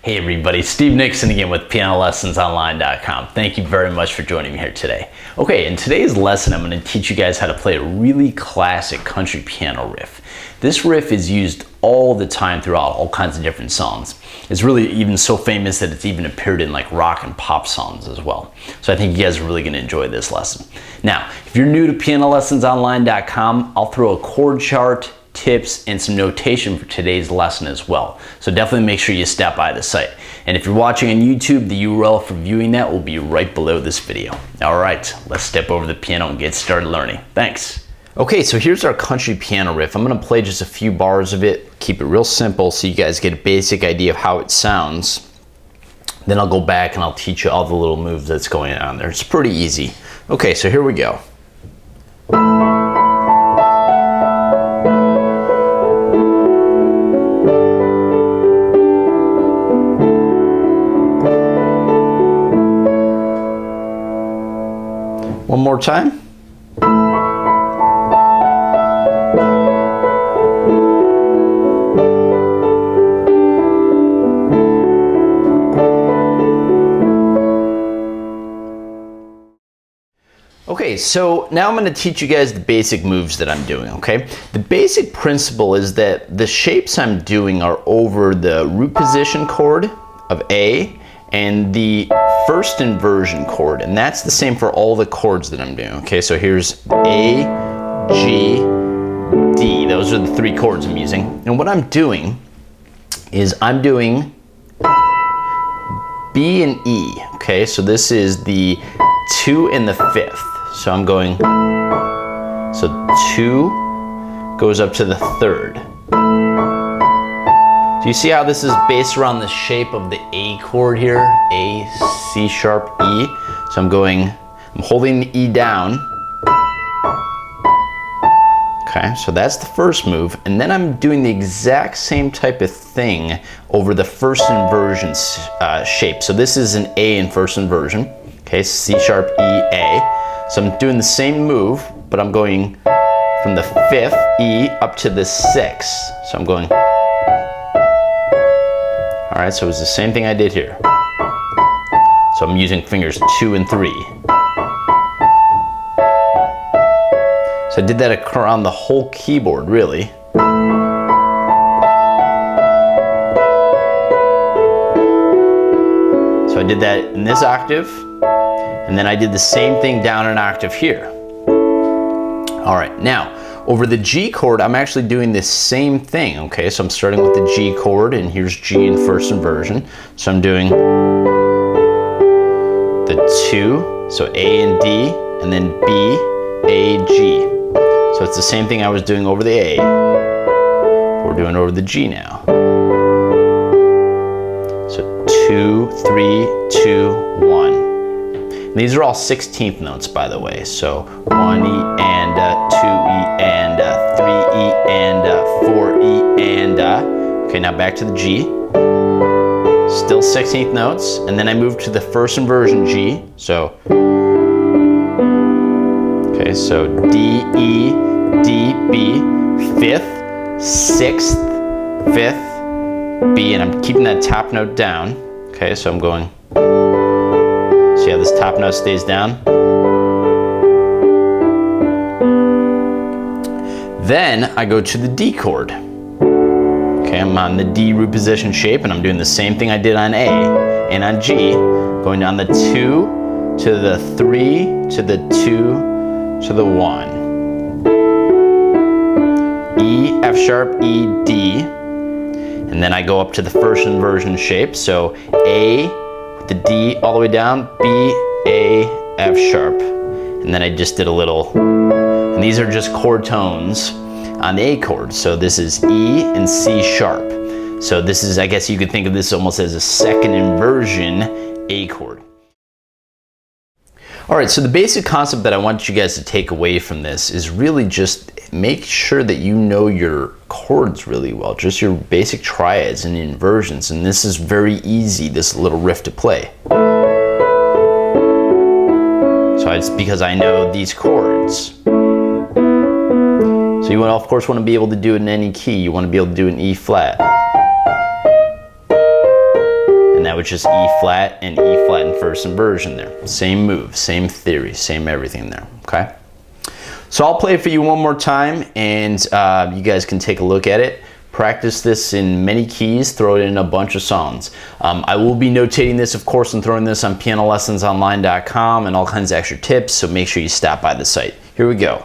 Hey everybody, Steve Nixon again with PianoLessonsOnline.com. Thank you very much for joining me here today. Okay, in today's lesson I'm going to teach you guys how to play a really classic country piano riff. This riff is used all the time throughout all kinds of different songs. It's really even so famous that it's even appeared in like rock and pop songs as well. So I think you guys are really going to enjoy this lesson. Now, if you're new to PianoLessonsOnline.com, I'll throw a chord chart, tips, and some notation for today's lesson as well. So definitely make sure you stop by the site. And if you're watching on YouTube, the URL for viewing that will be right below this video. All right, let's step over the piano and get started learning. Thanks. Okay, so here's our country piano riff. I'm gonna play just a few bars of it, keep it real simple so you guys get a basic idea of how it sounds. Then I'll go back and I'll teach you all the little moves that's going on there. It's pretty easy. Okay, so here we go. One more time. Okay, so now I'm going to teach you guys the basic moves that I'm doing, okay? The basic principle is that the shapes I'm doing are over the root position chord of A and the first inversion chord, and that's the same for all the chords that I'm doing, okay? So here's A, G, D. Those are the three chords I'm using. And what I'm doing is I'm doing B and E, okay? So this is the 2 and the 5th. So I'm going, so 2 goes up to the 3rd. Do you see how this is based around the shape of the A chord here? A, C sharp, E. So I'm holding the E down. Okay, so that's the first move. And then I'm doing the exact same type of thing over the first inversion shape. So this is an A in first inversion. Okay, C sharp, E, A. So I'm doing the same move, but I'm going from the 5th E up to the 6th. So I'm going. All right, so it's the same thing I did here. So I'm using fingers 2 and 3. So I did that around the whole keyboard, really. So I did that in this octave, and then I did the same thing down an octave here. All right, now, over the G chord, I'm actually doing the same thing, okay? So I'm starting with the G chord, and here's G in first inversion. So I'm doing the 2, so A and D, and then B, A, G. So it's the same thing I was doing over the A. We're doing over the G now. So 2, 3, 2, 1. And these are all 16th notes, by the way. So 1 E and 2 E and 3 E and 4 E and okay, now back to the G. Still 16th notes, and then I move to the first inversion G. So okay, so D E D B 5th, 6th, 5th, B, and I'm keeping that top note down. Okay, so I'm going. See how this top note stays down? Then I go to the D chord. Okay, I'm on the D root position shape, and I'm doing the same thing I did on A and on G, going down the 2 to the 3 to the 2 to the 1. E, F sharp, E, D, and then I go up to the first inversion shape. So A with the D all the way down, B, A, F sharp, and then I just did a little, and these are just chord tones on the A chord. So this is E and C sharp. So this is, I guess you could think of this almost as a second inversion A chord. All right, so the basic concept that I want you guys to take away from this is really just make sure that you know your chords really well, just your basic triads and inversions, and this is very easy, this little riff to play. So it's because I know these chords. So you of course want to be able to do it in any key. You want to be able to do an E flat. was just E flat and E flat in first inversion there. Same move, same theory, same everything there, okay? So I'll play it for you one more time, and you guys can take a look at it. Practice this in many keys, throw it in a bunch of songs. I will be notating this, of course, and throwing this on PianoLessonsOnline.com and all kinds of extra tips, so make sure you stop by the site. Here we go.